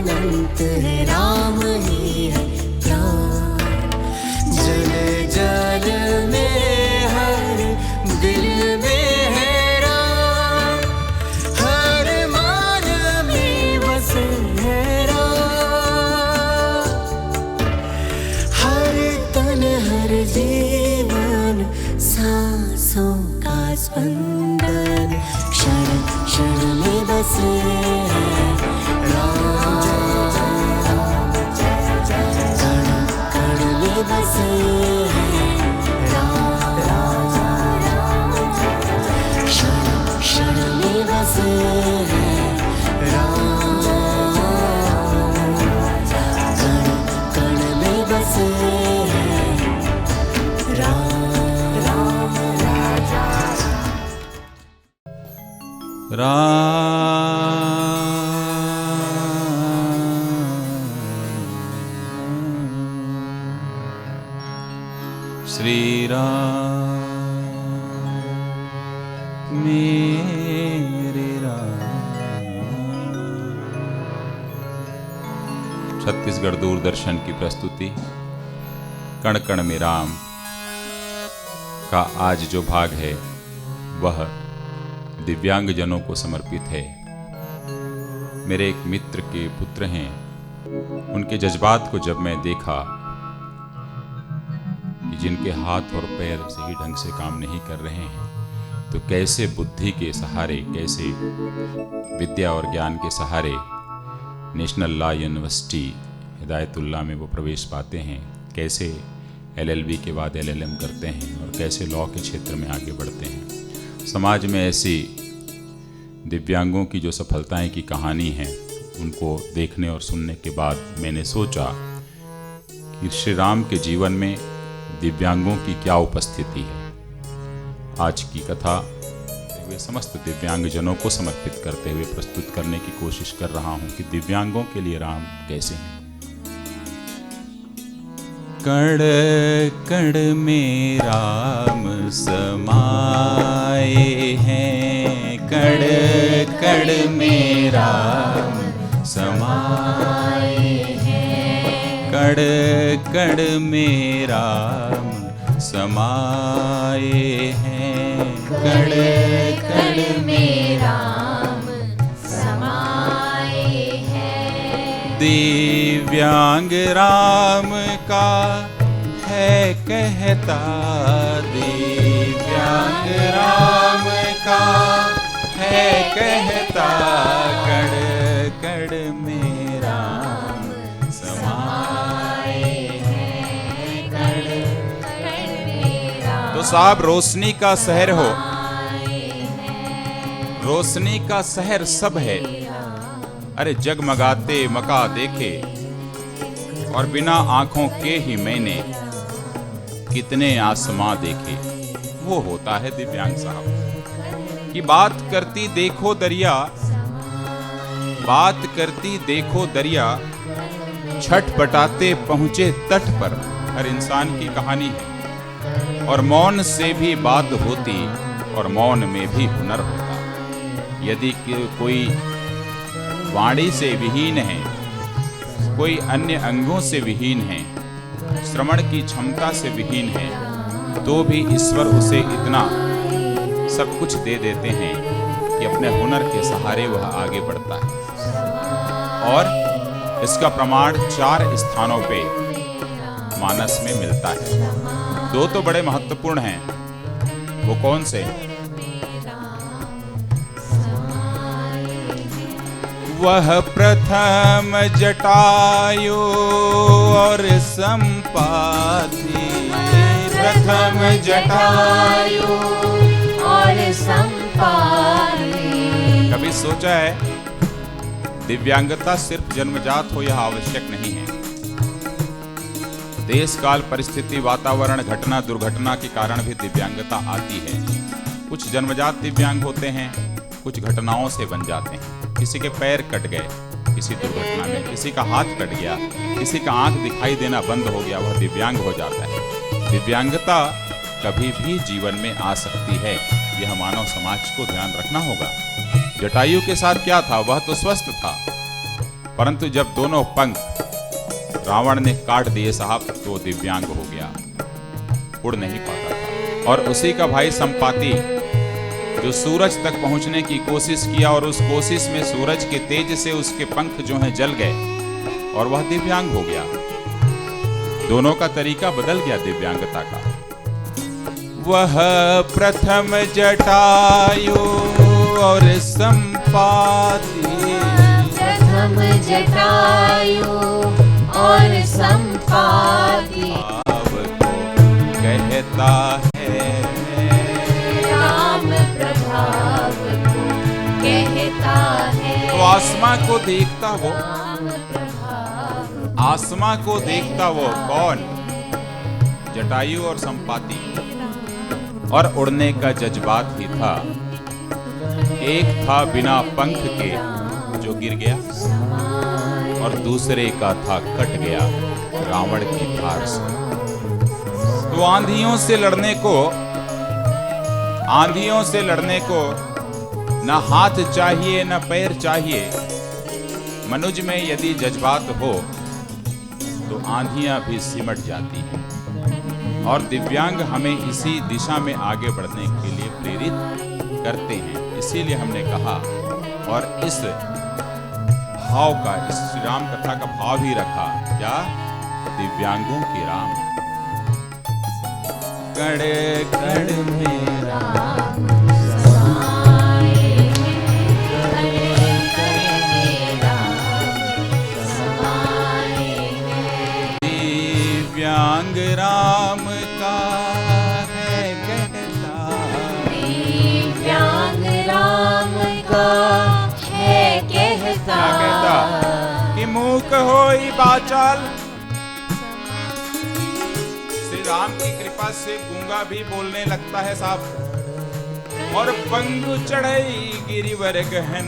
अनंत है, राम ही है प्राण। जल जल में हर दिल में है राम, हर मान में बसे है राम। हर तन हर जीवन सांसों का स्पंदन, क्षण क्षण में बसे है राम। कण कण में बसे है राम, क्षण क्षण में बसे है राम। कण कण में बसे है राम। श्री राम मेरे राम। छत्तीसगढ़ दूरदर्शन की प्रस्तुति कण कण में राम का आज जो भाग है वह दिव्यांगजनों को समर्पित है। मेरे एक मित्र के पुत्र हैं, उनके जज्बात को जब मैं देखा कि जिनके हाथ और पैर सही ढंग से काम नहीं कर रहे हैं, तो कैसे बुद्धि के सहारे, कैसे विद्या और ज्ञान के सहारे नेशनल लॉ यूनिवर्सिटी हिदायतुल्लाह में वो प्रवेश पाते हैं, कैसे LLB के बाद LLM करते हैं और कैसे लॉ के क्षेत्र में आगे बढ़ते हैं। समाज में ऐसी दिव्यांगों की जो सफलताएं की कहानी है, उनको देखने और सुनने के बाद मैंने सोचा कि श्री राम के जीवन में दिव्यांगों की क्या उपस्थिति है। आज की कथा वे समस्त दिव्यांगजनों को समर्पित करते हुए प्रस्तुत करने की कोशिश कर रहा हूं कि दिव्यांगों के लिए राम कैसे हैं। कण कण में राम समाए हैं, कण कण में राम समाए हैं, कण कण में राम समाए हैं, कण कण में राम समाए हैं। दिव्यांग राम का है कहता, दिव्यांग राम का है कहता, कण कण में राम समाए हैं, कण कण में राम। तो साहब रोशनी का शहर हो, रोशनी का शहर सब है। अरे जगमगाते मका देखे और बिना आंखों के ही मैंने कितने आसमां देखे। वो होता है दिव्यांग साहब की बात करती देखो दरिया, बात करती देखो दरिया, छटपटाते पहुंचे तट पर। हर इंसान की कहानी है और मौन से भी बात होती और मौन में भी हुनर होता। यदि कोई वाणी से विहीन है, कोई अन्य अंगों से विहीन है, श्रवण की क्षमता से विहीन है, तो भी ईश्वर उसे इतना सब कुछ दे देते हैं कि अपने हुनर के सहारे वह आगे बढ़ता है। और इसका प्रमाण 4 स्थानों पे मानस में मिलता है। 2 तो बड़े महत्वपूर्ण हैं, वो कौन से? वह प्रथम जटायु और संपाति, प्रथम जटायु और संपाति। कभी सोचा है दिव्यांगता सिर्फ जन्मजात हो यह आवश्यक नहीं है। देश काल परिस्थिति वातावरण घटना दुर्घटना के कारण भी दिव्यांगता आती है। कुछ जन्मजात दिव्यांग होते हैं, कुछ घटनाओं से बन जाते हैं। किसी के पैर कट गए किसी दुर्घटना में, किसी का हाथ कट गया, किसी का आंख दिखाई देना बंद हो गया, वह दिव्यांग हो जाता है। दिव्यांगता कभी भी जीवन में आ सकती है, यह मानव समाज को ध्यान रखना होगा। जटायु के साथ क्या था? वह तो स्वस्थ था, परंतु जब दोनों पंख रावण ने काट दिए साहब तो वो दिव्यांग हो गया, उड़ नहीं पाता था। और उसी का भाई संपाति जो सूरज तक पहुंचने की कोशिश किया और उस कोशिश में सूरज के तेज से उसके पंख जो हैं जल गए और वह दिव्यांग हो गया। दोनों का तरीका बदल गया दिव्यांगता का। वह प्रथम जटायु और संपाति, प्रथम जटायु और संपाति भाव को कहता है, राम प्रभाव को कहता है। तो आसमां को देखता वो, राम प्रभाव, आसमां को देखता वो कौन? जटायु और संपाति। और उड़ने का जज्बात ही था। एक था बिना पंख के जो गिर गया और दूसरे का था कट गया रावण की धार से। तो आंधियों से लड़ने को न हाथ चाहिए न पैर चाहिए। मनुज में यदि जज्बात हो तो आंधियां भी सिमट जाती हैं। और दिव्यांग हमें इसी दिशा में आगे बढ़ने के लिए प्रेरित करते हैं। इसीलिए हमने कहा और इस भाव का, इस श्री राम कथा का भाव ही रखा, क्या? दिव्यांगों के राम। कण कण में राम समाये हैं, कण में राम समाये हैं। दिव्यांग राम का है कहता, दिव्यांग राम का है कहता। क्या कहता? कि मूक होई बाचाल। श्री राम की कृपा से गूंगा भी बोलने लगता है साहब। और पंगु चढ़ई गिरिवर गहन,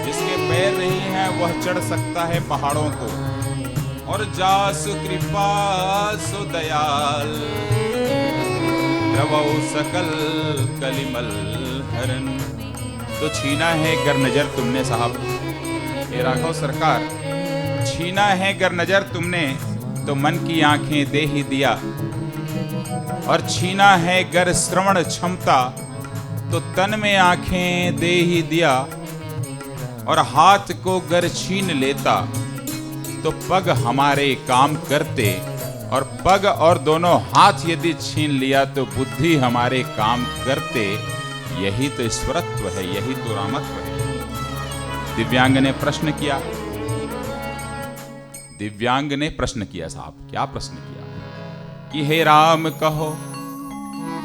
जिसके पैर नहीं है वह चढ़ सकता है पहाड़ों को। और जासु कृपा सु दयाल, द्रवौ सकल कलिमल हरन। तो छीना है गर नजर तुमने साहब, ये राघव सरकार, छीना है गर नजर तुमने तो मन की आंखें दे ही दिया। और छीना है गर श्रवण क्षमता तो तन में आंखें दे ही दिया। और हाथ को गर छीन लेता तो पग हमारे काम करते। और पग और दोनों हाथ यदि छीन लिया तो बुद्धि हमारे काम करते। यही तो ईश्वरत्व है, यही तो रामत्व है। दिव्यांग ने प्रश्न किया, दिव्यांग ने प्रश्न किया साहब। क्या प्रश्न किया? कि हे राम कहो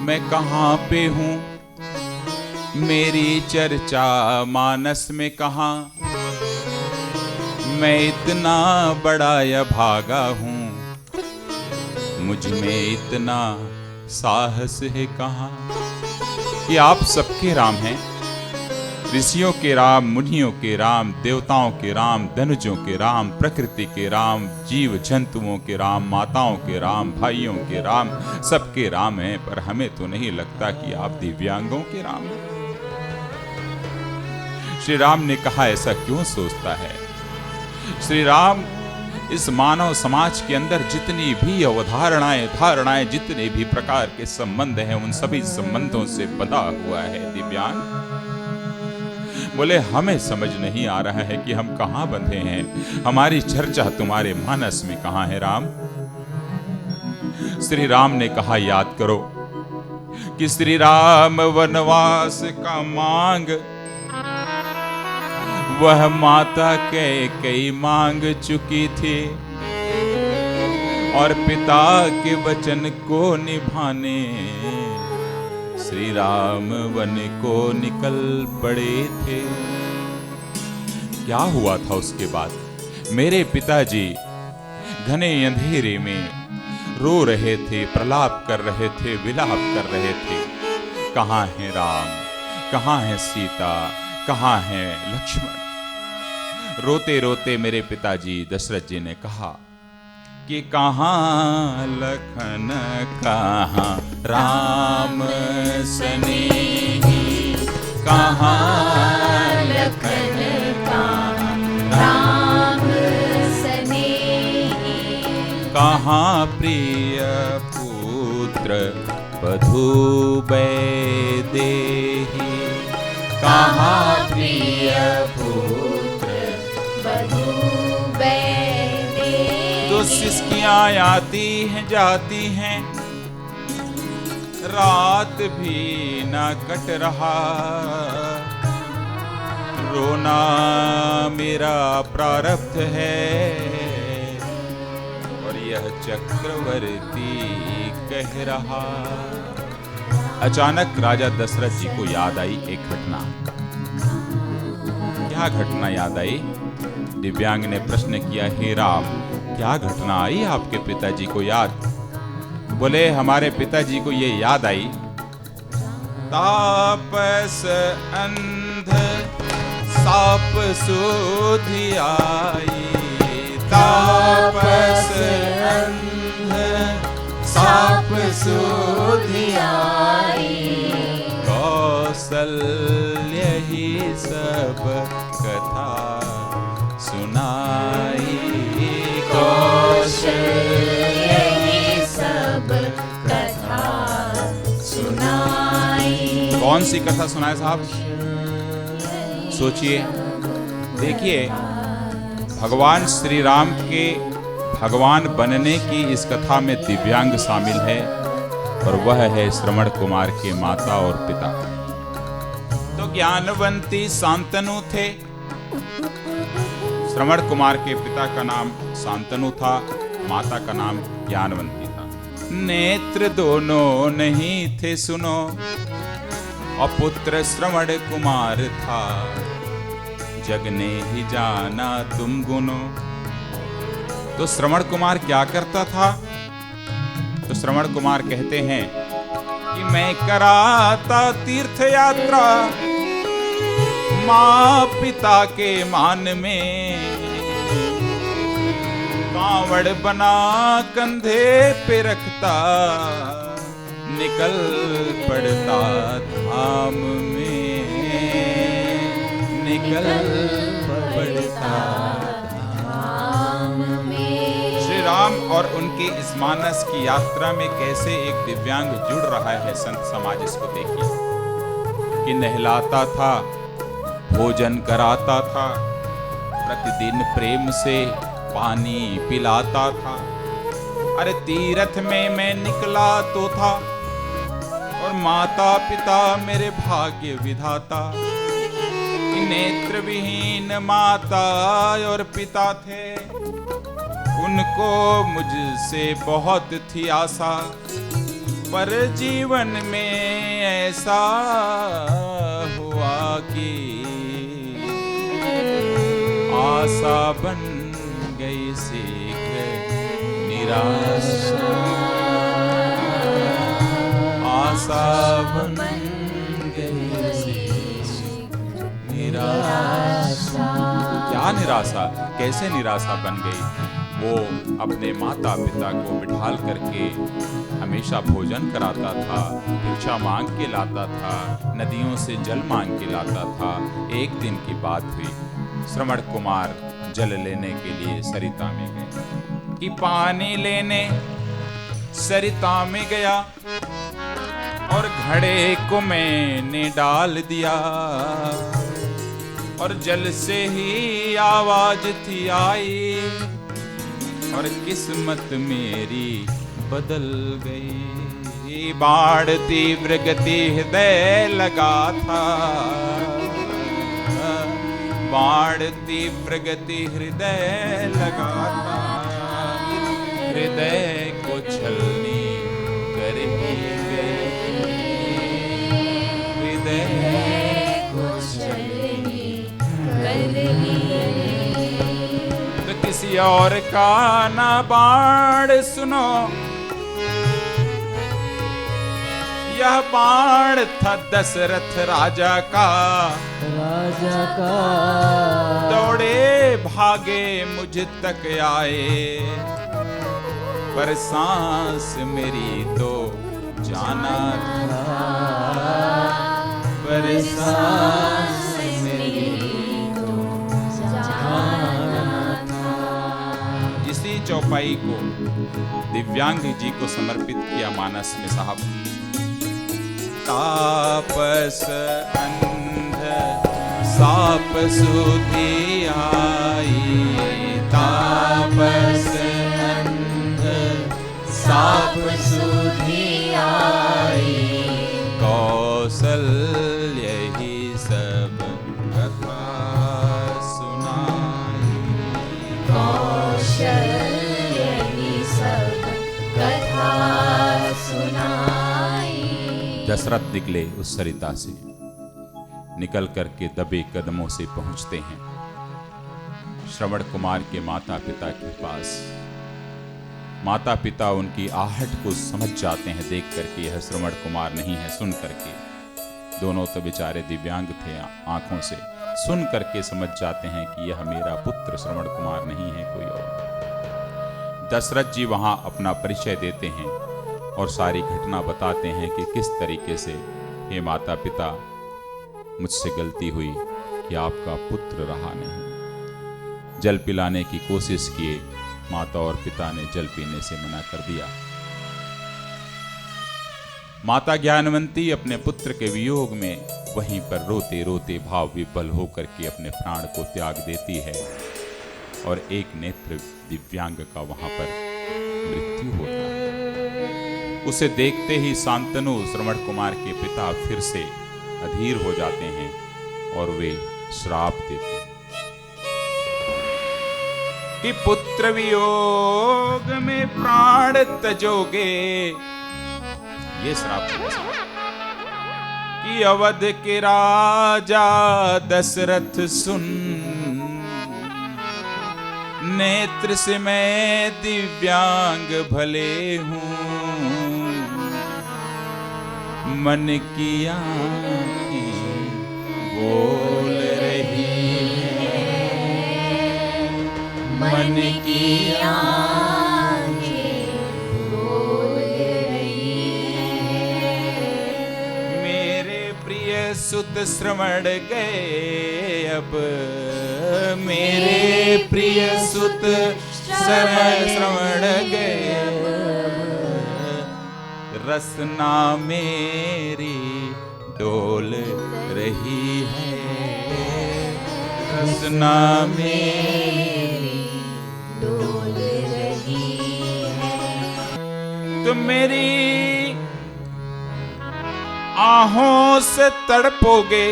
मैं कहां पे हूं, मेरी चर्चा मानस में कहां। मैं इतना बड़ा अभागा हूं, मुझ में इतना साहस है कहां। कि आप सबके राम हैं, ऋषियों के राम, मुनियों के राम, देवताओं के राम, धनुजों के राम, प्रकृति के राम, जीव जंतुओं के राम, माताओं के राम, भाइयों के राम, सबके राम हैं। पर हमें तो नहीं लगता कि आप दिव्यांगों के राम हैं। श्री राम ने कहा ऐसा क्यों सोचता है? श्री राम इस मानव समाज के अंदर जितनी भी अवधारणाएं, धारणाएं, जितने भी प्रकार के संबंध हैं, उन सभी संबंधों से बंधा हुआ है दिव्यांग। बोले हमें समझ नहीं आ रहा है कि हम कहां बंधे हैं, हमारी चर्चा तुम्हारे मानस में कहां है राम। श्री राम ने कहा याद करो कि श्री राम वनवास का मांग वह माता कई मांग चुकी थी। और पिता के वचन को निभाने श्री राम वन को निकल पड़े थे। क्या हुआ था उसके बाद? मेरे पिताजी घने अंधेरे में रो रहे थे, प्रलाप कर रहे थे, विलाप कर रहे थे। कहाँ है राम, कहाँ है सीता, कहाँ है लक्ष्मण? रोते रोते मेरे पिताजी दशरथ जी ने कहा कि कहाँ लखन कहाँ राम सनेही, कहाँ लखन कहाँ प्रिय पुत्र वधू वैदेही, कहाँ प्रिय पुत्र वधू वैदेही। तो सिसकियाँ आती हैं जाती हैं, रात भी न कट रहा, रोना मेरा प्रारब्ध है और यह चक्रवर्ती कह रहा। अचानक राजा दशरथ जी को याद आई एक घटना। क्या घटना याद आई? दिव्यांग ने प्रश्न किया, हे राम, क्या घटना आई आपके पिताजी को याद? बोले, हमारे पिताजी को ये याद आई, तापस अंध साप सुधि आई, तापस अंध साप सुधि आई, कौसल्य ही सब कथा सुनाई, कौशल्य ही सब कथा सुनाई। कौन सी कथा सुनाए साहब? सोचिए, देखिए, भगवान श्री राम के भगवान बनने की इस कथा में दिव्यांग शामिल है और वह है श्रवण कुमार के माता और पिता। तो ज्ञानवंती शांतनु थे। श्रवण कुमार के पिता का नाम शांतनु था, माता का नाम ज्ञानवंती था। नेत्र दोनों नहीं थे सुनो, और पुत्र श्रवण कुमार था, जग ने ही जाना तुम गुनो। तो श्रवण कुमार क्या करता था? तो श्रवण कुमार कहते हैं कि मैं कराता तीर्थ यात्रा माँ पिता के मान में, कांवड़ बना कंधे पे रखता, निकल पड़ता धाम में, निकल पड़ता धाम में। श्री राम और उनके इस मानस की यात्रा में कैसे एक दिव्यांग जुड़ रहा है, संत समाज इसको देखिए। कि नहलाता था, भोजन कराता था, प्रतिदिन प्रेम से पानी पिलाता था। अरे तीर्थ में मैं निकला तो था, और माता पिता मेरे भाग्य विधाता। नेत्र विहीन माता और पिता थे, उनको मुझसे बहुत थी आशा, पर जीवन में ऐसा हुआ कि आशा बन गई शीघ्र निराशा, आशा बन गई शीघ्र निराशा। क्या निराशा? कैसे निराशा बन गई? वो अपने माता पिता को बिठाल करके हमेशा भोजन कराता था, भिक्षा मांग के लाता था, नदियों से जल मांग के लाता था। एक दिन की बात हुई, श्रवण कुमार जल लेने के लिए सरिता में गए। कि पानी लेने सरिता में गया और घड़े को मैंने डाल दिया, और जल से ही आवाज थी आई, और किस्मत मेरी बदल गई। बाढ़ तीव्र गति हृदय लगा था, बाढ़ तीव्र गति हृदय लगा था, हृदय को छलनी कर ही गई, हृदय को छलनी कर ही तो किसी और का ना बाण सुनो, यह बाण था दशरथ राजा का, दौड़े भागे मुझ तक आए, पर सांस मेरी तो जाना था, पर सांस मेरी तो जाना था। इसी चौपाई को दिव्यांग जी को समर्पित किया मानस में साहब। तापस अंध साप सुधी आई, तापस अंध साप सुधी आई, कौशल्य ही सब कथा सुनाई, कौशल्य ही सब कथा सुनाई। दशरथ निकले उस सरिता से, निकल करके दबे कदमों से पहुंचते हैं श्रवण कुमार के माता पिता के पास। माता पिता उनकी आहट को समझ जाते हैं, देख करके यह श्रवण कुमार नहीं है। सुन करके, दोनों तो बेचारे दिव्यांग थे, आंखों से सुन करके समझ जाते हैं कि यह मेरा पुत्र श्रवण कुमार नहीं है, कोई और। दशरथ जी वहां अपना परिचय देते हैं और सारी घटना बताते हैं कि किस तरीके से, हे माता पिता, मुझसे गलती हुई कि आपका पुत्र रहा नहीं। जल पिलाने की कोशिश किए, माता और पिता ने जल पीने से मना कर दिया। माता ज्ञानवंती अपने पुत्र के वियोग में वहीं पर रोते रोते भाव विफल होकर के अपने प्राण को त्याग देती है और एक नेत्र दिव्यांग का वहां पर मृत्यु होता है। उसे देखते ही शांतनु श्रवण कुमार के पिता फिर से अधीर हो जाते हैं और वे श्राप देते हैं कि पुत्र वियोग में प्राण तजोगे। ये श्राप कि अवध के राजा दशरथ सुन, नेत्र से मैं दिव्यांग भले हूं, मन की आँखें बोल रही है, मन की आँखें बोल रही है। मेरे प्रिय सुत श्रवण गए अब, मेरे प्रिय सुत श्रवण गए अब, रसना मेरी डोल रही है, रसना मेरी डोल रही है। तुम मेरी आहों से तड़पोगे,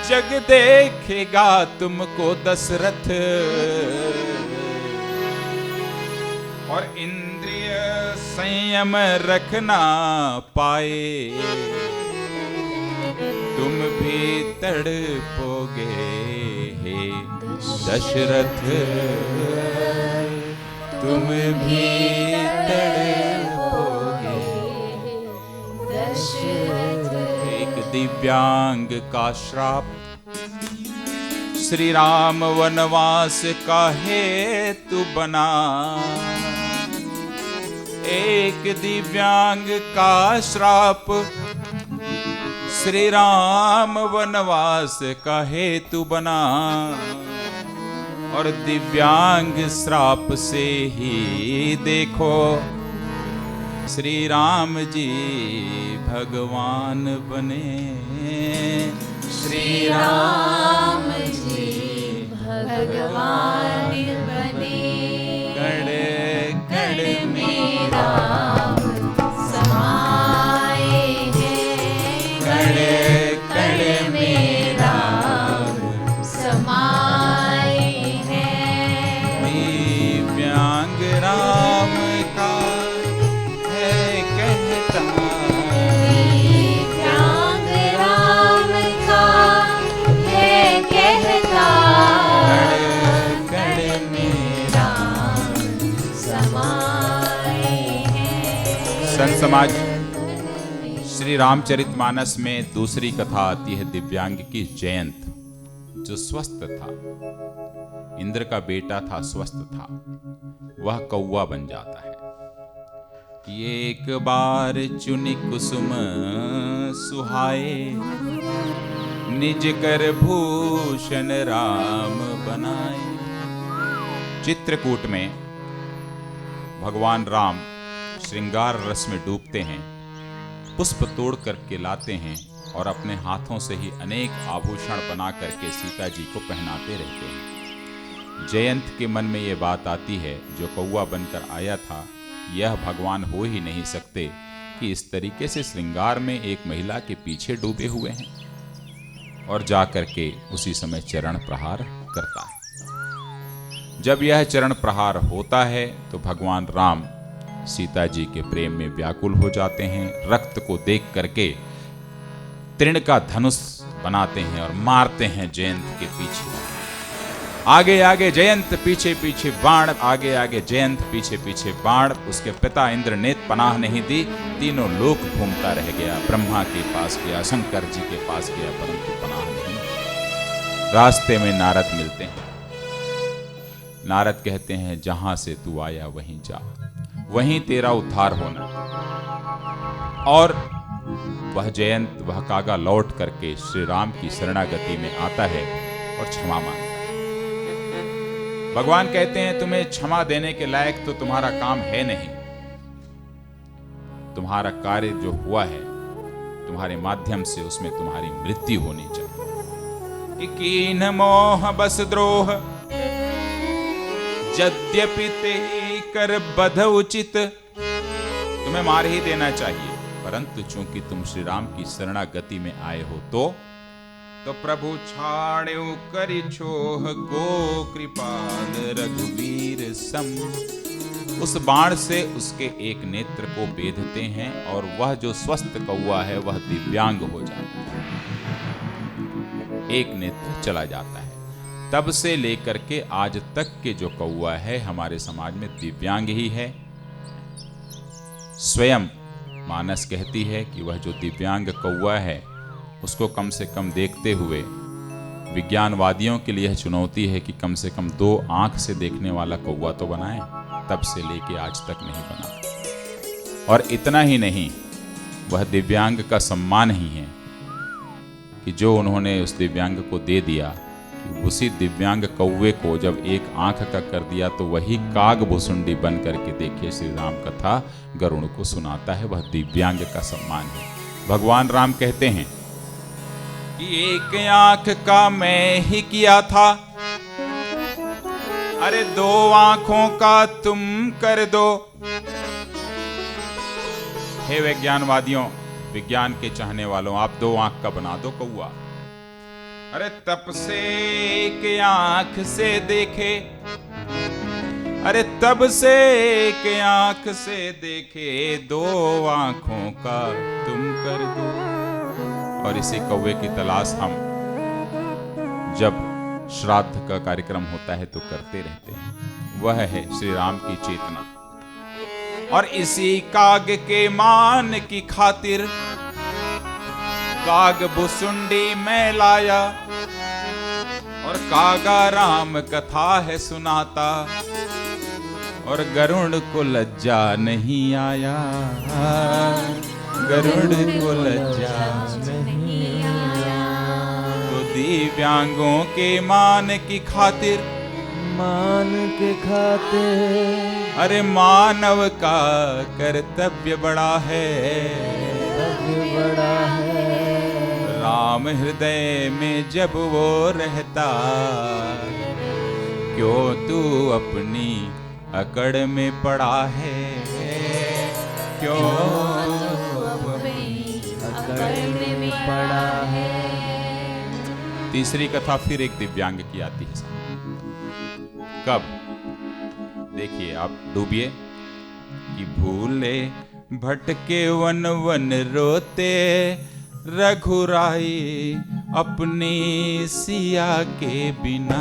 जग देखेगा तुमको दशरथ, और इंद्रिय संयम रखना पाए, तुम भी तड़पोगे हे दशरथ, तुम भी तड़पोगे। दशरथ एक दिव्यांग का श्राप श्री राम वनवास का हेतु बना, एक दिव्यांग का श्राप श्री राम वनवास का हेतु बना, और दिव्यांग श्राप से ही देखो श्री राम जी भगवान बने, श्री राम जी भगवान बने। कण कण में राम समाए हैं, कण कण में राम समाए हैं। दिव्यांग राम का है कहता, दिव्यांग राम का है कहता, कण कण में राम समाए हैं। संत समाज श्री रामचरितमानस में दूसरी कथा आती है दिव्यांग की, जयंत, जो स्वस्थ था, इंद्र का बेटा था, स्वस्थ था, वह कौवा बन जाता है। एक बार चुनि कुसुम सुहाए, निज कर भूषण राम बनाए, चित्रकूट में भगवान राम श्रृंगार रस में डूबते हैं, पुष्प तोड़ करके लाते हैं और अपने हाथों से ही अनेक आभूषण बना करके सीता जी को पहनाते रहते हैं। जयंत के मन में ये बात आती है, जो कौवा बनकर आया था यह भगवान हो ही नहीं सकते कि इस तरीके से श्रृंगार में एक महिला के पीछे डूबे हुए हैं, और जा करके उसी समय चरण प्रहार करता है। जब यह चरण प्रहार होता है तो भगवान राम सीता जी के प्रेम में व्याकुल हो जाते हैं। रक्त को देख करके तृण का धनुष बनाते हैं और मारते हैं जयंत के पीछे। आगे आगे जयंत, पीछे पीछे बाण, आगे आगे जयंत, पीछे पीछे बाण। उसके पिता इंद्र ने पनाह नहीं दी, तीनों लोक घूमता रह गया। ब्रह्मा के पास गया, शंकर जी के पास गया, परंतु पनाह नहीं दी। रास्ते में नारद मिलते हैं। नारद कहते हैं, जहां से तू आया वहीं जा, वहीं तेरा उद्धार होना। और वह जयंत, वह कागा लौट करके श्री राम की शरणागति में आता है और क्षमा मांगता है। भगवान कहते हैं, तुम्हें क्षमा देने के लायक तो तुम्हारा काम है नहीं। तुम्हारा कार्य जो हुआ है तुम्हारे माध्यम से, उसमें तुम्हारी मृत्यु होनी चाहिए। कीन मोह बस द्रोह यद्यपि ते कर बध उचित। तुम्हें मार ही देना चाहिए, परंतु चूंकि तुम श्री राम की शरणागति में आए हो तो प्रभु छाड़ो करि छोह गो कृपाल रघुवीर सम। उस बाण से उसके एक नेत्र को बेधते हैं और वह जो स्वस्थ कौवा है वह दिव्यांग हो जाता है, एक नेत्र चला जाता है। तब से लेकर के आज तक के जो कौवा है हमारे समाज में दिव्यांग ही है। स्वयं मानस कहती है कि वह जो दिव्यांग कौवा है उसको कम से कम देखते हुए विज्ञानवादियों के लिए चुनौती है कि कम से कम 2 आंख से देखने वाला कौवा तो बनाएं। तब से लेके आज तक नहीं बना। और इतना ही नहीं, वह दिव्यांग का सम्मान ही है कि जो उन्होंने उस दिव्यांग को दे दिया, कि उसी दिव्यांग कौवे को जब एक आंख का कर दिया तो वही काग भुसुंडी बन करके, देखिए श्री राम कथा गरुड़ को सुनाता है, वह दिव्यांग का सम्मान है। भगवान राम कहते हैं कि एक आंख का मैं ही किया था, अरे 2 आंखों का तुम कर दो। हे विज्ञानवादियों, विज्ञान के चाहने वालों, आप 2 आंख का बना दो कौवा। अरे तप से एक आंख से देखे, अरे तब से एक आंख से देखे, 2 आंखों का तुम कर दो। और इसी कौवे की तलाश हम जब श्राद्ध का कार्यक्रम होता है तो करते रहते हैं। वह है श्री राम की चेतना। और इसी काग के मान की खातिर काग भुसुंडी में लाया, और कागा राम कथा है सुनाता, और गरुड़ को लज्जा नहीं आया, गरुड़ को लज्जा नहीं आया। तो दिव्यांगों के मान की खातिर, मान के खातिर, अरे मानव का कर्तव्य बड़ा है, बड़ा है। राम हृदय में जब वो रहता, क्यों तू अपनी अकड़ में पड़ा है, क्यों अकड़ में पड़ा है। तीसरी कथा फिर एक दिव्यांग की आती है। कब? देखिए, आप डूबिए कि भूले भटके वन वन रोते, रघुराई अपनी सिया के बिना,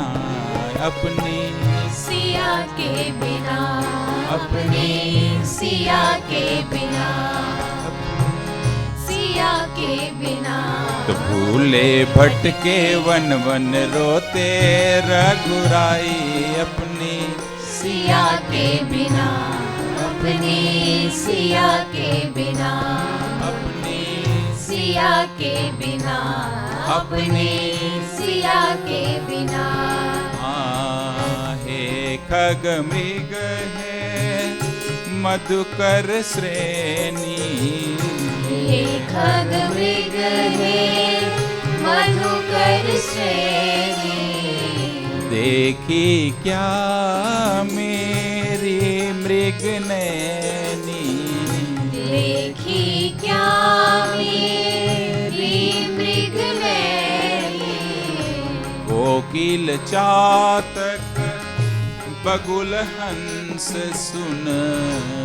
अपनी सिया के बिना, अपनी सिया के बिना, सिया के बिना। तो भूले भटके वन वन रोते, रघुराई अपनी सिया के बिना, अपनी सिया के बिना, अपनी सिया के बिना, अपनी सिया के बिना। हे खग मृग है मधुकर श्रेणी, ये खग मृग है मधुकर श्रेणी। देखी क्या मेरी मृग नैनी, देखी क्या मेरी मृग नैनी। कोकिल चातक बगुल हंस सुन,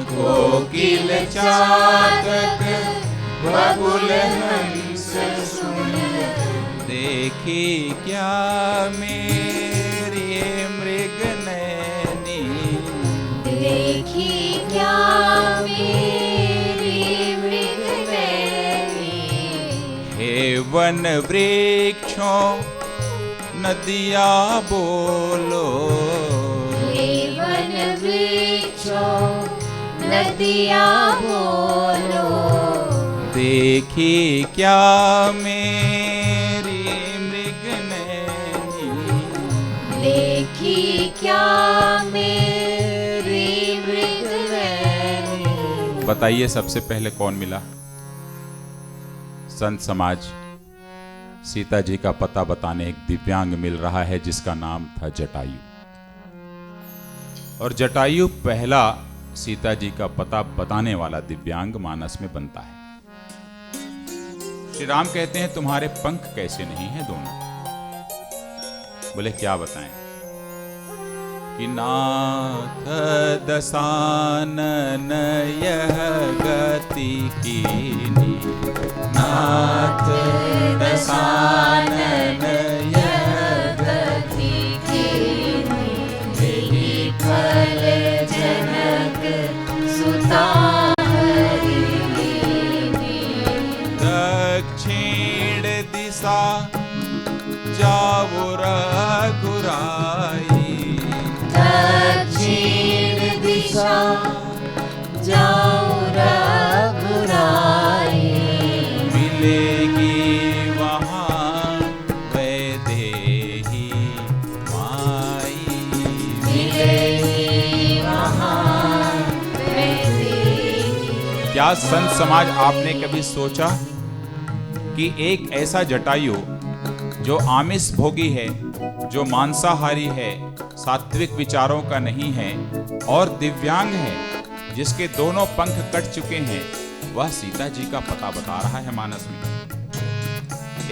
कोकिल चातक बगुल हंस सुन। देखी क्या मेरी मृग नैनी, देखी क्या मेरी मृग नैनी। हे वन वृक्षों नदिया बोलो, हे वन वृक्षों नदिया बोलो। देखी क्या मेरी मृग नैनी, देखी क्या मेरी मृग नैनी। बताइए सबसे पहले कौन मिला? संत समाज सीता जी का पता बताने एक दिव्यांग मिल रहा है जिसका नाम था जटायु। और जटायु पहला सीता जी का पता बताने वाला दिव्यांग मानस में बनता है। श्री राम कहते हैं तुम्हारे पंख कैसे नहीं हैं दोनों? बोले क्या बताएं? कि नाथ दसानन यह गति कीनी, नाथ दसानन यह गति कीनी। यही फल जनक सुता हरि लीनी। दक्षिण दिशा जाओ रघुराई, दक्षिण दिशा जाओ रघुराई। मिलेगी वहाँ वैदेही माई, मिलेगी वहाँ वैदेही। क्या संत समाज आपने कभी सोचा कि एक ऐसा जटायु जो आमिष भोगी है, जो मांसाहारी है, सात्विक विचारों का नहीं है और दिव्यांग है, जिसके दोनों पंख कट चुके हैं, वह सीता जी का पता बता रहा है मानस में।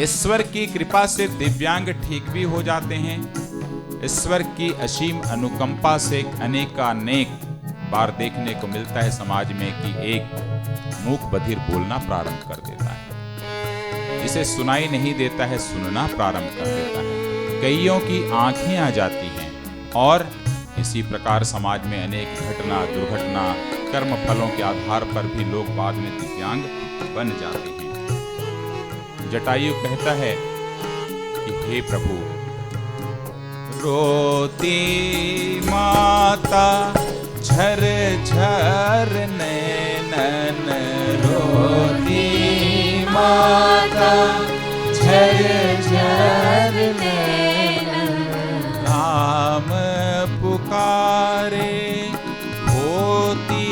ईश्वर की कृपा से दिव्यांग ठीक भी हो जाते हैं। ईश्वर की असीम अनुकंपा से अनेकानेक बार देखने को मिलता है समाज में कि एक मूक बधिर बोलना प्रारंभ कर देता है, जिसे सुनाई नहीं देता है सुनना प्रारंभ कर देता है, कईयों की आंखें आ जाती हैं और इसी प्रकार समाज में अनेक घटना दुर्घटना कर्म फलों के आधार पर भी लोग बाद में दिव्यांग बन जाते हैं। जटायु कहता है कि हे प्रभु, रोती माता झर झर नैनन, रोती माता झर झर नैनन। राम पुकारे होती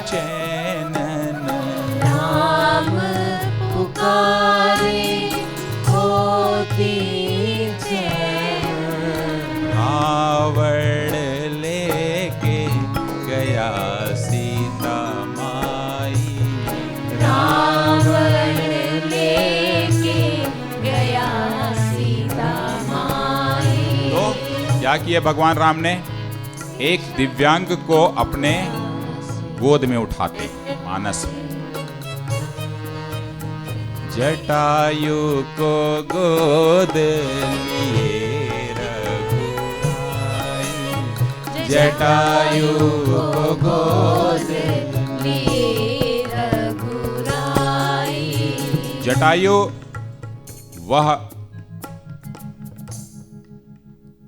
चैनन, राम पुकारे होती चैनन। रावण लेके गया सीता माई, रावण लेके गया सीता माई। तो क्या किया भगवान राम ने? एक दिव्यांग को अपने गोद में उठाते हैं मानस में। जटायु को गोद लिए रघुराई, जटायु को गोद लिए रघुराई। जटायु वह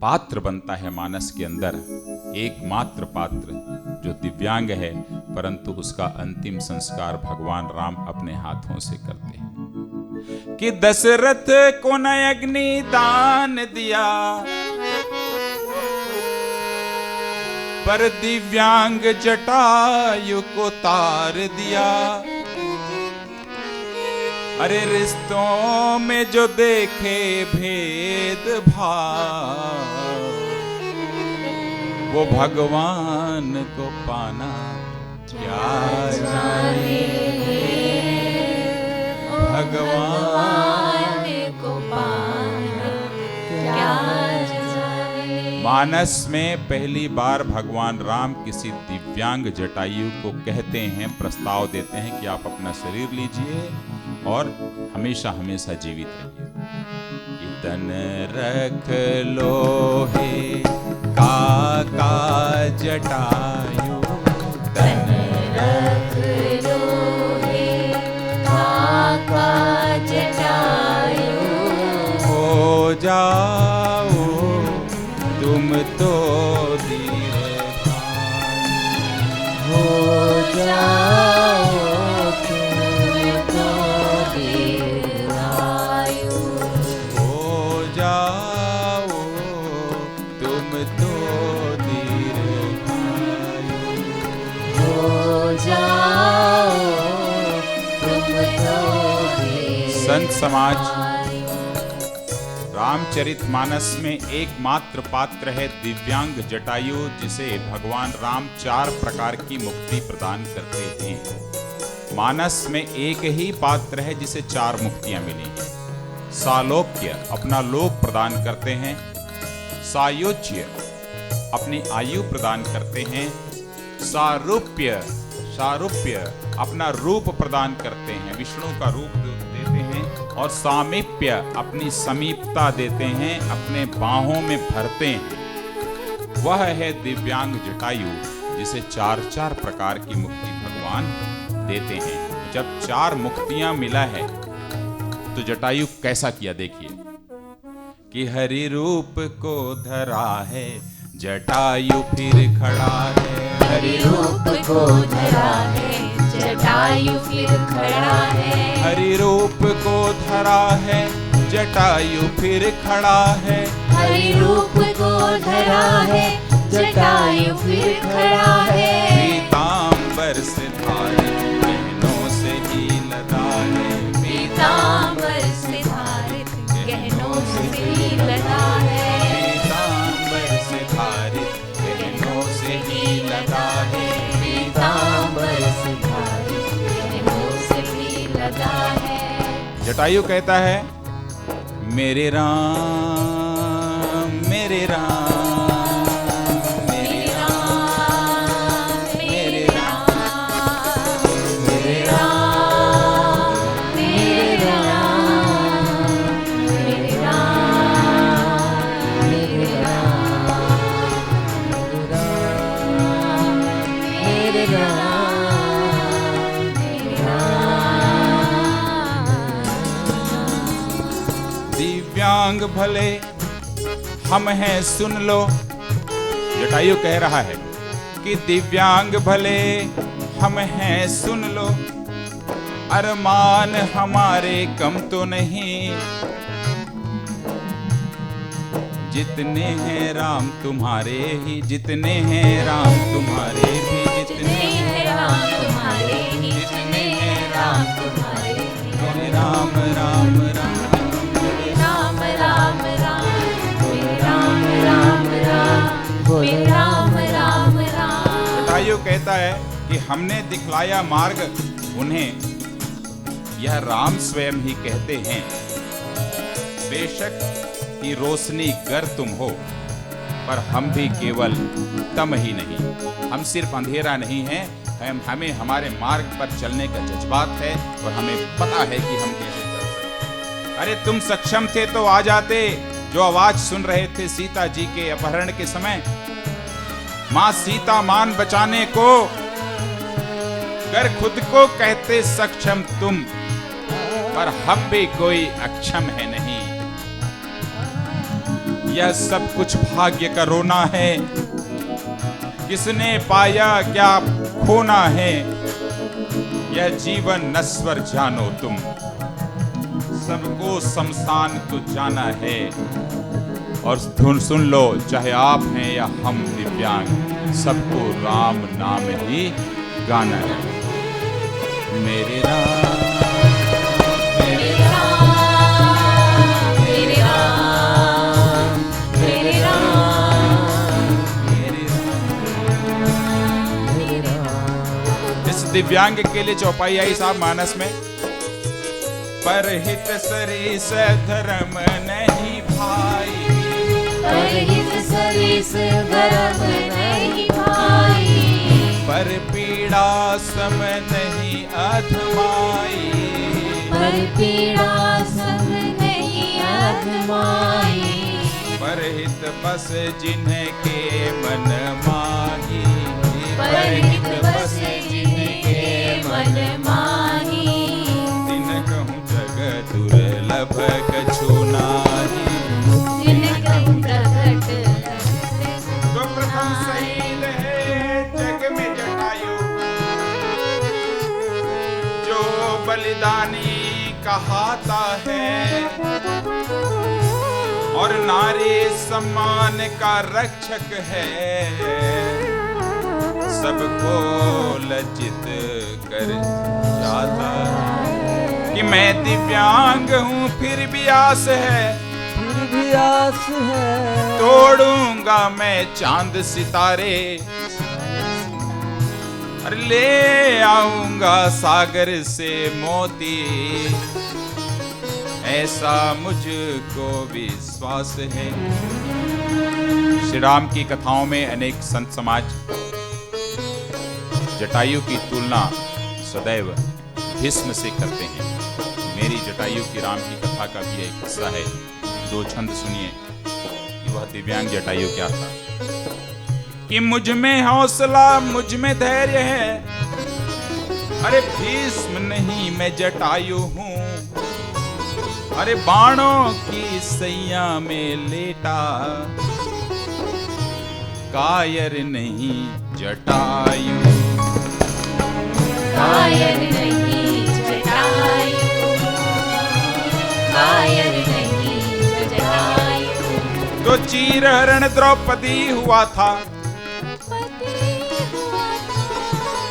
पात्र बनता है मानस के अंदर, एकमात्र पात्र जो दिव्यांग है, परंतु उसका अंतिम संस्कार भगवान राम अपने हाथों से करते हैं। कि दशरथ को न अग्नि दान दिया, पर दिव्यांग जटायु को तार दिया। अरे रिश्तों में जो देखे भेद भाव, वो भगवान को पाना क्या जाने। भगवान को पाना क्या जाने। मानस में पहली बार भगवान राम किसी दिव्यांग जटायु को कहते हैं, प्रस्ताव देते हैं कि आप अपना शरीर लीजिए और हमेशा हमेशा जीवित रहिए। तन रख लो हे काका जटायु, तन रख लो हे काका जटायु। हो जाओ तुम तो दीर्घायु, हो जाओ तुम तो दीर्घायु। हो जाओ तुम तो दीर्घायु। हो जाओ तुम तो दीर्घायु। संत समाज रामचरितमानस में एकमात्र पात्र है दिव्यांग जटायु, जिसे भगवान राम 4 प्रकार की मुक्ति प्रदान करते हैं। मानस में एक ही पात्र है जिसे 4 मुक्तियां मिली हैं। सालोक्य अपना लोक प्रदान करते हैं, सायुज्य अपनी आयु प्रदान करते हैं, सारूप्य अपना रूप प्रदान करते हैं, विष्णु का रूप देते हैं, और सामीप्य अपनी समीपता देते हैं, अपने बाहों में भरते हैं। वह है दिव्यांग जटायु जिसे 4 प्रकार की मुक्ति भगवान देते हैं। जब 4 मुक्तियां मिला है तो जटायु कैसा किया देखिए कि हरि रूप को धरा है जटायु फिर खड़ा है। हरि रूप को धरा है जटायु फिर खड़ा है। हरि रूप को धरा है जटायु फिर खड़ा है। हरि रूप को धरा है जटायु फिर खड़ा है। पीतांबर से धारित गहनों से ही लदा है। पीतांबर से धारित गहनों से ही लदा है। पीतांबर से धारित गहनों से ही लदा है। पीतांबर से धारित गहनों से ही लदा है। जटायु कहता है मेरे राम मेरे राम मेरे राम मेरे राम मेरे राम मेरे राम मेरे राम मेरे राम मेरे राम मेरे राम। दिव्यांग भले हम हैं सुन लो। जटायु कह रहा है कि दिव्यांग भले हम हैं सुन लो, अरमान हमारे कम तो नहीं, जितने हैं राम तुम्हारे ही, जितने हैं राम तुम्हारे भी, जितने हैं राम तुम्हारे ही, जितने हैं राम तुम्हारे ही। मेरे राम राम राम मेरे राम राम राम मेरे राम राम राम मेरे राम राम राम। जटायु कहता है कि हमने दिखलाया मार्ग उन्हें, यह राम स्वयं ही कहते हैं। बेशक की रोशनी गर तुम हो, पर हम भी केवल तम ही नहीं, हम सिर्फ अंधेरा नहीं हैं, हमें हमारे मार्ग पर चलने का जज्बात है और हमें पता है कि हम कैसे चल सकते। अरे तुम सक्षम थे तो आ जाते, जो आवाज सुन रहे थे सीता जी के अपहरण के समय। मां सीता मान बचाने को, कर खुद को कहते सक्षम तुम, पर हम भी कोई अक्षम है नहीं। यह सब कुछ भाग्य का रोना है, किसने पाया क्या खोना है। यह जीवन नश्वर जानो तुम, सबको शमशान तो जाना है। और सुन लो, चाहे आप हैं या हम दिव्यांग, सबको राम नाम ही गाना है। मेरे राम मेरे राम मेरे राम मेरे राम मेरे राम। इस दिव्यांग के लिए चौपाई आई साहब मानस में, परहित सरिस धर्म नहीं भाई, परहित सरिस धर्म नहीं भाई, पर पीड़ा सम नहीं अधमाई, पर पीड़ा सम नहीं अधमाई, परहित बस जिनके मन माही, परहित बस जिनके मन माही, दिन कहूँ जग दुर्लभ कछु नाही। दिन कहूँ प्रकट तो प्रथम शहीद है जग में जटायु, जो बलिदानी कहाता है, और नारी सम्मान का रक्षक है, सबको लज्जित कर जाता है। कि मैं दिव्यांग हूँ फिर भी आस है, फिर भी आस है, तोड़ूंगा मैं चांद सितारे, और ले आऊंगा सागर से मोती, ऐसा मुझको विश्वास है। श्री राम की कथाओं में अनेक संत समाज जटायु की तुलना सदैव भीष्म से करते हैं। मेरी जटायु की राम की कथा का भी एक हिस्सा है, दो छंद सुनिए कि वह दिव्यांग जटायु क्या था। कि मुझ में हौसला मुझ में धैर्य है, अरे भीष्म नहीं मैं जटायु हूँ, अरे बाणों की सैया में लेटा, कायर नहीं जटायु, कायर नहीं जटायु, कायर नहीं जटायु, तो चीरहरण द्रौपदी हुआ था,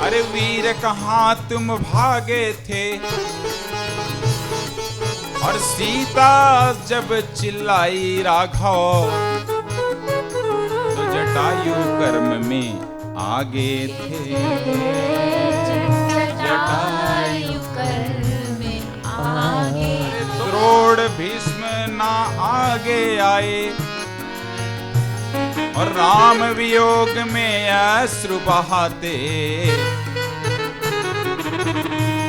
अरे वीर कहाँ तुम भागे थे, और सीता जब चिल्लाई राघव, तो जटायु कर्म में आगे थे, जटायु कर्म में आगे, द्रोण भीष्म ना आगे आए, और राम वियोग में अश्रु बहाते।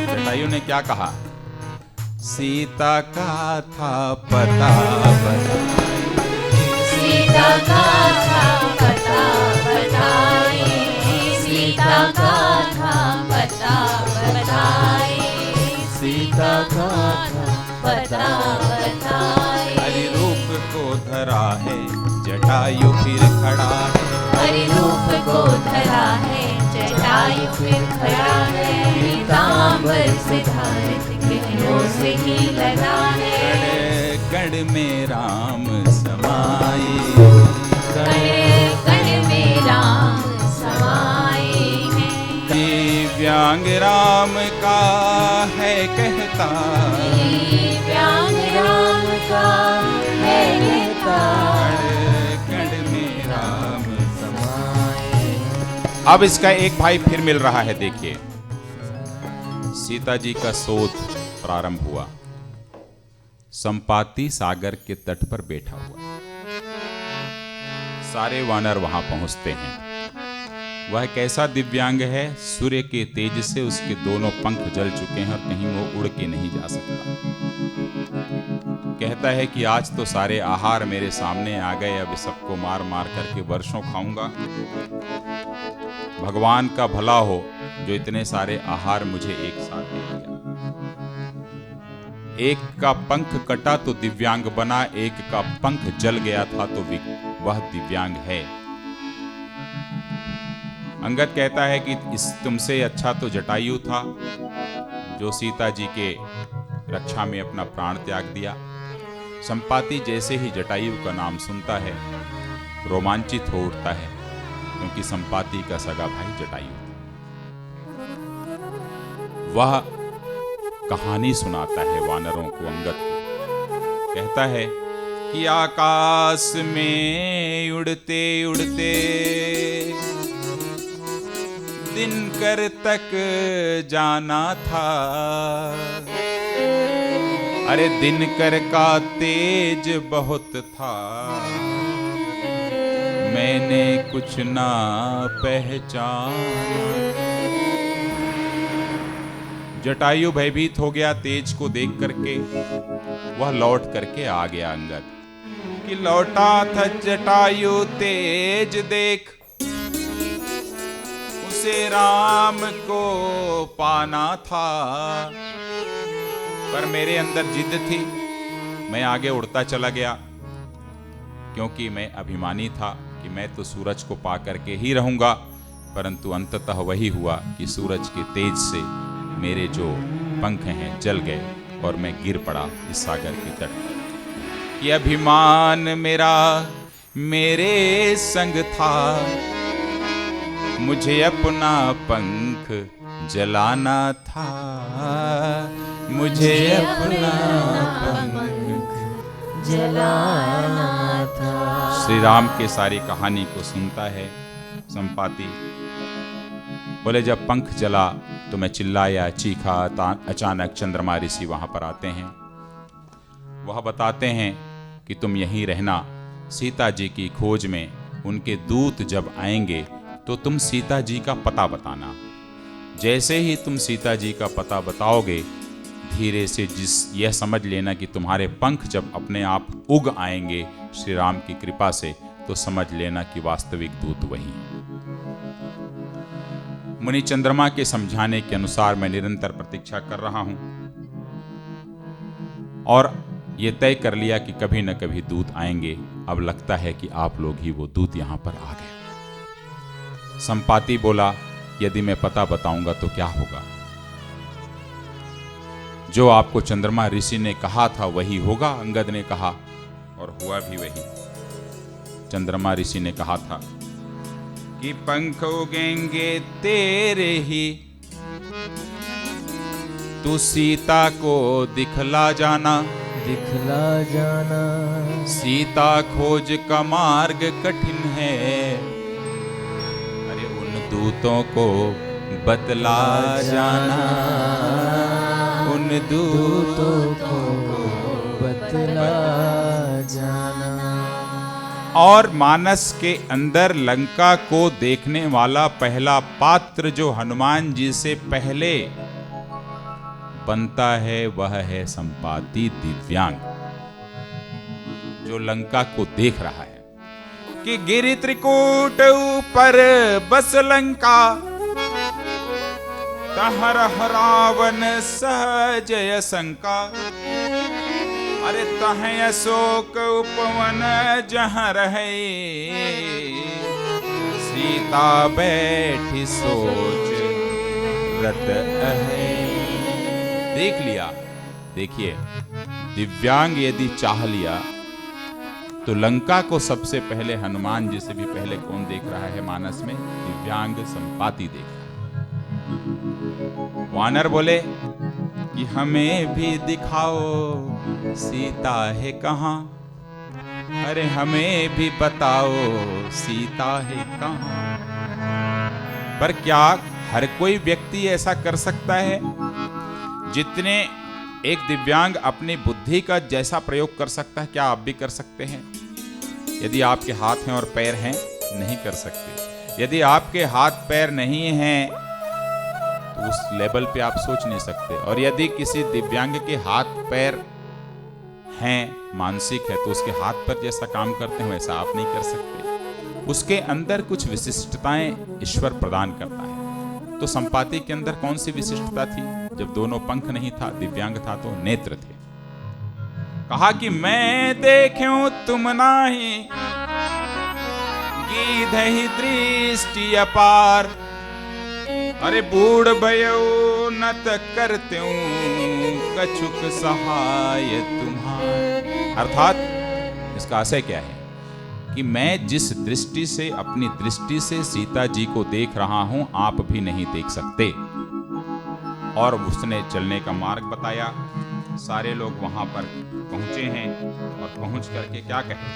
जटायु ने क्या कहा? सीता का था पता बताए, सीता का था पता बताए, सीता का था पता बताए, सीता का पता बताए, हरि रूप को धरा है जटायु फिर खड़ा है, हरि रूप को धरा है जटायु फिर खड़ा है, पीतांबर से धारित गहनों से ही लगा है, कण में राम समाये, कण कण में राम समाये हैं, दिव्यांग राम का है कहता, दिव्यांग राम का है कहता, कण में राम समाये। अब इसका एक भाई फिर मिल रहा है, देखिए। सीता जी का शोध प्रारंभ हुआ, संपाति सागर के तट पर बैठा हुआ, सारे वानर वहां पहुंचते हैं। वह कैसा दिव्यांग है, सूर्य के तेज से उसके दोनों पंख जल चुके हैं और कहीं वो उड़ के नहीं जा सकता। कहता है कि आज तो सारे आहार मेरे सामने आ गए, अब सबको मार मार करके वर्षों खाऊंगा। भगवान का भला हो जो इतने सारे आहार मुझे एक साथ दे दिया। एक का पंख कटा तो दिव्यांग बना, एक का पंख जल गया था तो वह दिव्यांग है। अंगद कहता है कि इस तुमसे अच्छा तो जटायु था जो सीता जी के रक्षा में अपना प्राण त्याग दिया। संपाति जैसे ही जटायु का नाम सुनता है रोमांचित हो उठता है क्योंकि संपाति का सगा भाई जटायु था। वह कहानी सुनाता है वानरों को, अंगद को। कहता है कि आकाश में उड़ते उड़ते दिनकर तक जाना था। अरे दिनकर का तेज बहुत था, मैंने कुछ ना पहचाना। जटायु भयभीत हो गया तेज को देख करके। वह लौट करके आ गया अंगद कि लौटा था जटायु तेज देख, उसे राम को पाना था। पर मेरे अंदर जिद थी, मैं आगे उड़ता चला गया, क्योंकि मैं अभिमानी था कि मैं तो सूरज को पा करके ही रहूंगा। परंतु अंततः वही हुआ कि सूरज के तेज से मेरे जो पंख हैं जल गए और मैं गिर पड़ा इस सागर के तट पर। ये अभिमान मेरा मेरे संग था, मुझे अपना पंख जलाना था, मुझे अपना पंख जलाना था। श्री राम के सारी कहानी को सुनता है संपाति। बोले जब पंख जला तो मैं चिल्लाया, चीखा। अचानक चंद्रमा ऋषि वहां पर आते हैं। वह बताते हैं कि तुम यहीं रहना, सीता जी की खोज में उनके दूत जब आएंगे तो तुम सीता जी का पता बताना। जैसे ही तुम सीता जी का पता बताओगे, धीरे से यह समझ लेना कि तुम्हारे पंख जब अपने आप उग आएंगे श्री राम की कृपा से, तो समझ लेना कि वास्तविक दूत वही है। मुनि चंद्रमा के समझाने के अनुसार मैं निरंतर प्रतीक्षा कर रहा हूं और यह तय कर लिया कि कभी न कभी दूत आएंगे। अब लगता है कि आप लोग ही वो दूत यहां पर आ गए। संपाति बोला, यदि मैं पता बताऊंगा तो क्या होगा? जो आपको चंद्रमा ऋषि ने कहा था वही होगा, अंगद ने कहा, और हुआ भी वही। चंद्रमा ऋषि ने कहा था कि पंख उगेंगे तेरे ही, तू सीता को दिखला जाना, दिखला जाना। सीता खोज का मार्ग कठिन है, अरे उन दूतों को बतला जाना, उन दूतों को बतला जाना। और मानस के अंदर लंका को देखने वाला पहला पात्र जो हनुमान जी से पहले बनता है वह है संपाति दिव्यांग, जो लंका को देख रहा है कि गिरि त्रिकूट ऊपर बस लंका, तहर रावण सहजय शंका। अरे तह अशोक उपवन जहाँ रहे, सीता बैठी सोच रत है। देख लिया। देखिए, दिव्यांग यदि चाह लिया तो लंका को सबसे पहले हनुमान जी से भी पहले कौन देख रहा है मानस में? दिव्यांग संपाति देख रहा है। वानर बोले कि हमें भी दिखाओ सीता है कहाँ, अरे हमें भी बताओ सीता है कहाँ। पर क्या हर कोई व्यक्ति ऐसा कर सकता है? जितने एक दिव्यांग अपनी बुद्धि का जैसा प्रयोग कर सकता है, क्या आप भी कर सकते हैं? यदि आपके हाथ हैं और पैर हैं, नहीं कर सकते। यदि आपके हाथ पैर नहीं हैं तो उस लेवल पे आप सोच नहीं सकते। और यदि किसी दिव्यांग के हाथ पैर हैं, मानसिक है, तो उसके हाथ पर जैसा काम करते हैं वैसा आप नहीं कर सकते। उसके अंदर कुछ विशिष्टताएं ईश्वर प्रदान करता है। तो संपाति के अंदर कौन सी विशिष्टता थी? जब दोनों पंख नहीं था, दिव्यांग था, तो नेत्र थे। कहा कि मैं देखूं तुम नाही, गीधहि दृष्टि अपार। अरे बूढ़ भयो नत करते कछुक सहाय तुम्हार। अर्थात इसका आशय क्या है कि मैं जिस दृष्टि से, अपनी दृष्टि से सीता जी को देख रहा हूं, आप भी नहीं देख सकते। और उसने चलने का मार्ग बताया। सारे लोग वहां पर पहुंचे हैं और पहुंच करके क्या कहे,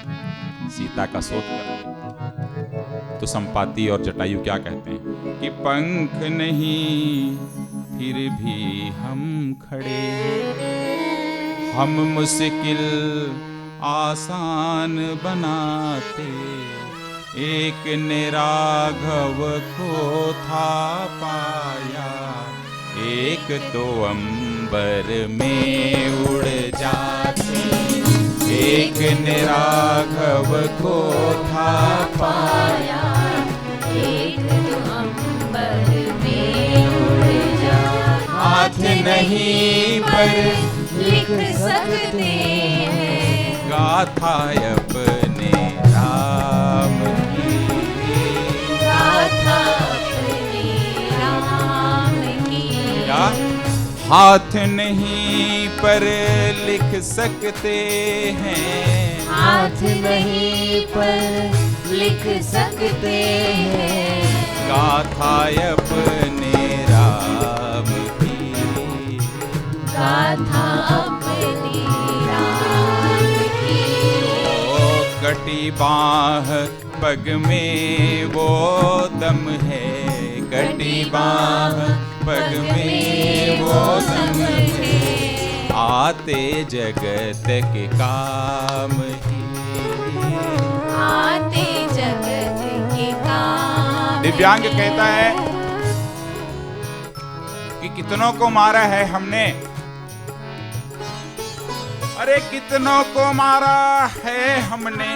सीता का शोध कर। तो संपाति और जटायु क्या कहते हैं कि पंख नहीं फिर भी हम खड़े, हम मुश्किल आसान बनाते, एक निराघव को था पाया, एक तो अंबर में उड़ जाते, एक निराघव को था पाया, एक तो अंबर में उड़ जाते। हाथ नहीं पर लिख सकते हैं गाथा अपने राम की, गाथा अपने राम की। क्या हाथ नहीं पर लिख सकते हैं, हाथ नहीं पर लिख सकते हैं गाथा अपने राम की, गाथा अपने राम की। ओ कटी बाह पग में वो दम है, कटी बाह पग में वो दम है, आते जगत के काम ही, आते जगत के काम। दिव्यांग कहता है कि कितनों को मारा है हमने, अरे कितनों को मारा है हमने।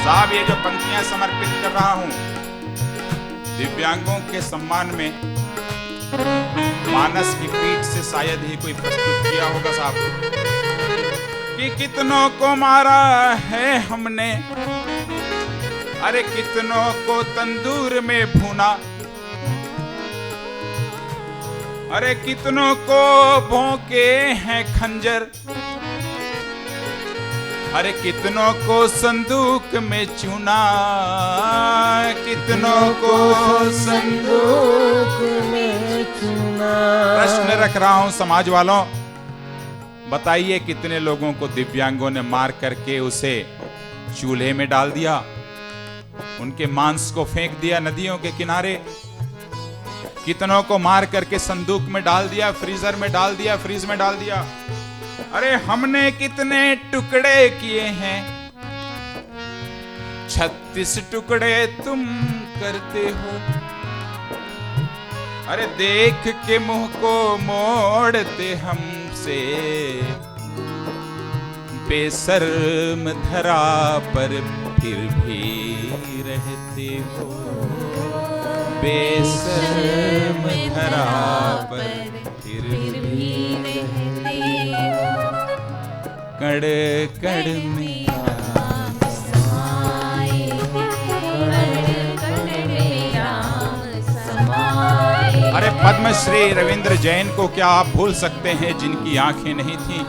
साहब ये जो पंक्तियां समर्पित कर रहा हूं दिव्यांगों के सम्मान में, मानस की पीठ से शायद ही कोई प्रस्तुत किया होगा साहब, कि कितनों को मारा है हमने, अरे कितनों को तंदूर में भूना, अरे कितनों को भोंके हैं खंजर, अरे कितनों को संदूक में चुना, कितनों को संदूक में चुना। प्रश्न रख रहा हूं समाज वालों, बताइए कितने लोगों को दिव्यांगों ने मार करके उसे चूल्हे में डाल दिया, उनके मांस को फेंक दिया नदियों के किनारे, कितनों को मार करके संदूक में डाल दिया, फ्रीजर में डाल दिया, फ्रीज में डाल दिया। अरे हमने कितने टुकड़े किए हैं, 36 टुकड़े तुम करते हो, अरे देख के मुंह को मोड़ते हमसे, बेशर्म धरा पर फिर भी रहते हो, बेशर्म धरा पर फिर भी रहते हो, कड़ कड़ में राम समाए, कड़ कड़ में राम समाए। अरे पद्मश्री रविंद्र जैन को क्या आप भूल सकते हैं जिनकी आंखें नहीं थीं,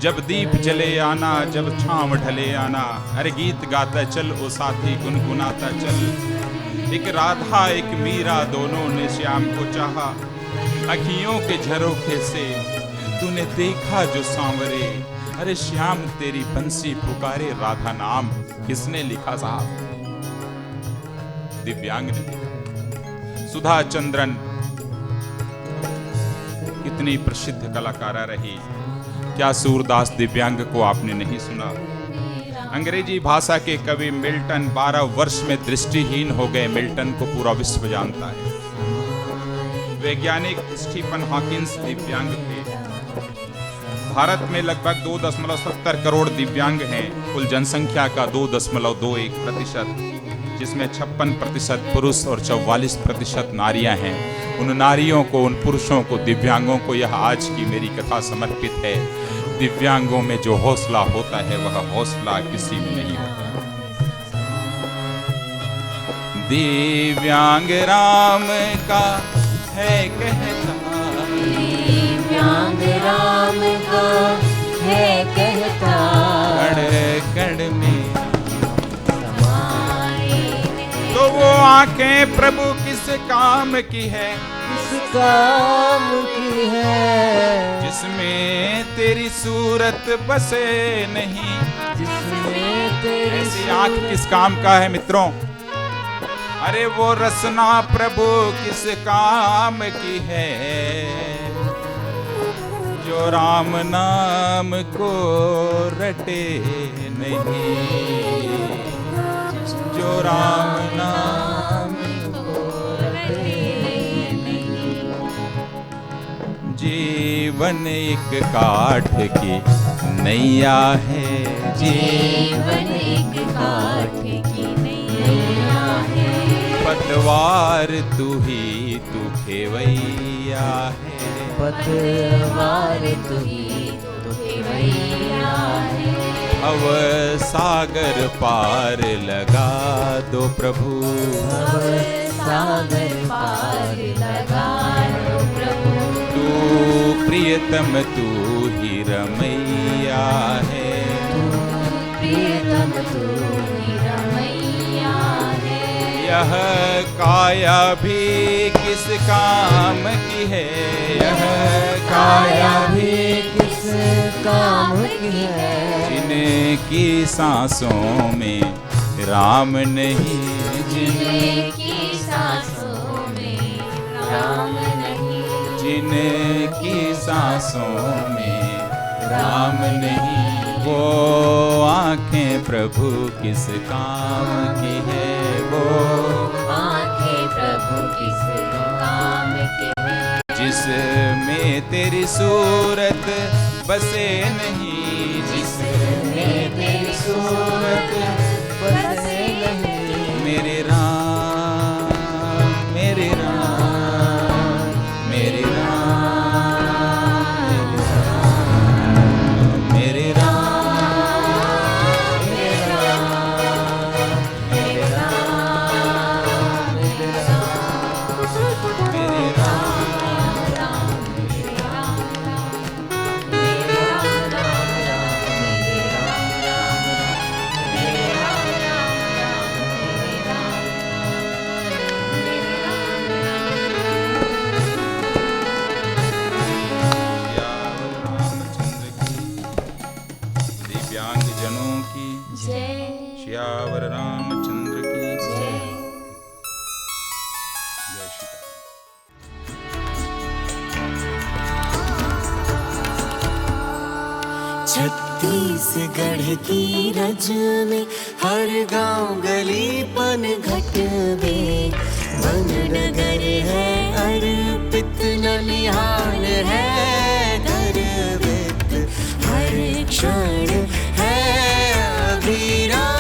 जब दीप जले आना, जब छांव ढले आना, अरे गीत गाता चल ओ साथी गुनगुनाता चल, एक राधा एक मीरा दोनों ने श्याम को चाहा, अखियों के झरोखे से तूने देखा जो सांवरे, अरे श्याम तेरी बंसी पुकारे राधा नाम। किसने लिखा साहब? दिव्यांग ने लिखा। सुधा चंद्रन कितनी प्रसिद्ध कलाकारा रही, क्या सूरदास दिव्यांग को आपने नहीं सुना? अंग्रेजी भाषा के कवि मिल्टन 12 वर्ष में दृष्टिहीन हो गए। मिल्टन को पूरा विश्व जानता है। वैज्ञानिक स्टीफन हॉकिंस दिव्यांग थे। भारत में लगभग 2.70 करोड़ दिव्यांग हैं, कुल जनसंख्या का 2.21%, जिसमें 56% पुरुष और 44% नारियां हैं। उन नारियों को, उन पुरुषों को, दिव्यांगों को यह आज की मेरी कथा समर्पित है। दिव्यांगों में जो हौसला होता है वह हौसला किसी में नहीं होता। दिव्यांग राम का है कहता, दिव्यांग राम का है कहता, कड़ कण में समाए नहीं। तो वो आंखें प्रभु किस काम की है, किस काम की है, जिसमें तेरी सूरत बसे नहीं। जिसमें तेरी ऐसी आंख किस काम का है मित्रों? अरे वो रसना प्रभु किस काम की है, जो राम नाम को रटे नहीं, जो राम नाम जीवन एक काठ की नैया है, जीवन एक काठ की नैया है। पतवार तू ही तू खेवैया है, पतवार तू ही तो खेवैया है। अब सागर पार लगा दो प्रभु, अब सागर पार लगा दो प्रभु। तू प्रियतम तू ही रमैया है, प्रियतम तू ही रमैया है। यह काया भी किस काम की है, यह काया भी किस काम की है, जिनकी सांसों में राम नहीं, जिनकी सांसों में राम नहीं, जिनकी सांसों में राम नहीं। वो आंखें प्रभु किस काम की है, वो आंखें प्रभु किस काम की है, जिसमें तेरी सूरत बसे नहीं, जिसमें तेरी सूरत बसे नहीं। मेरे राम, मेरे राम, मेरे राम, मेरे राम, मेरे दिव्यांग जनों की जय श्यावर रामचंद्र की जय। जय श्री राम। छत्तीसगढ़ की रज में हर गांव गली पन घट में वन नगर है अर्पित ननिहाल है गर्वित हर क्षण है अभिराम।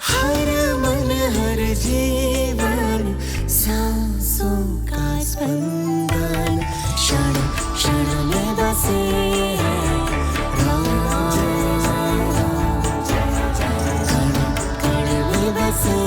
हर मन हर जीवन सांसों का स्पंदन क्षण क्षण में बसे हैं राम। कण कण में बसे